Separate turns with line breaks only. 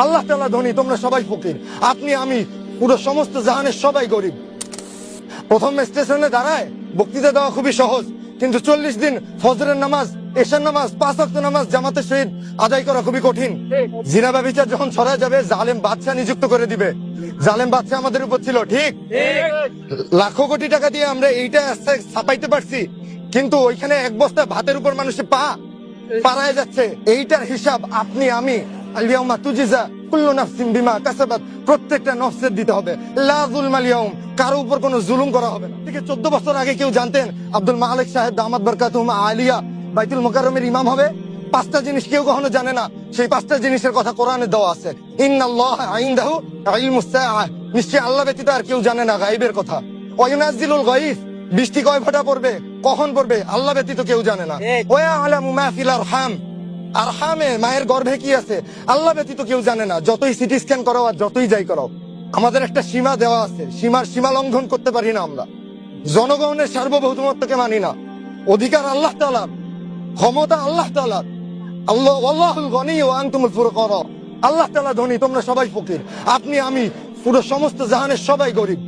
আল্লাহ তাআলা ধনী, তোমরা সবাই ফকির। আপনি আমি পুরো সমস্ত জাহানের সবাই গরিব। প্রথম স্টেশনে দাঁড়ায় বক্তৃতা দেওয়া খুবই সহজ, কিন্তু 40 দিন ফজরের নামাজ, এশার নামাজ, 5 ওয়াক্ত নামাজ জামাতের সহিত আদায় করা খুবই কঠিন। জিনা ব্যভিচার যখন ছড়ায় যাবে, জালেম বাদশা নিযুক্ত করে দিবে। জালেম বাদশা আমাদের উপর ছিল, ঠিক? লাখো কোটি টাকা দিয়ে আমরা এইটা ছাপাইতে পারছি, কিন্তু ওইখানে এক বস্তা ভাতের উপর মানুষের পা পাড়ায় যাচ্ছে। এইটার হিসাব আপনি আমি আলিয়াউমা তুজিজা কুল্লু নাফসিন বিমা কাসাবাত, প্রত্যেকটা নফসের দিতে হবে। লা যুলমাল ইয়াউম, কারো উপর কোনো জুলুম করা হবে না। ঠিক 14 বছর আগে কেউ জানতেন আব্দুল মালিক সাহেব দামাত বরকাতুহুম আলিয়া বাইতুল মুকাররমের ইমাম হবে? 5টা জিনিস কেউ কখনো জানে না, সেই 5টা জিনিসের কথা কোরআনে দেওয়া আছে। ইন্নাল্লাহা ইনদাহু ইলমুস সাআহ, নিশ্চয়ই আল্লাহ ব্যতীত আর কেউ জানে না গায়বের কথা। ওয়া ইউনাজ্জিলুল গায়ব, বৃষ্টি কয় ফোঁটা পড়বে, কখন পড়বে, আল্লাহ ব্যতীত কেউ জানে না। ওয়া ইয়ালামু মা ফিল আরহাম, আরহামে মায়ের গর্ভে কি আছে আল্লাহ ব্যতীত কেউ জানে না। যতই সিটি স্ক্যান করো আর যতই যাই করো, আমাদের একটা সীমা দেওয়া আছে, সীমা লঙ্ঘন করতে পারি না আমরা। জনগণের সার্বভৌমত্বকে মানি না। অধিকার আল্লাহ তাআলার, ক্ষমতা আল্লাহ তাআলার। আল্লাহুল গনি ওয়া আনতুমুল ফুকরা, আল্লাহ তাআলা ধনী, তোমরা সবাই ফকির। আপনি আমি পুরো সমস্ত জাহানের সবাই গরিব।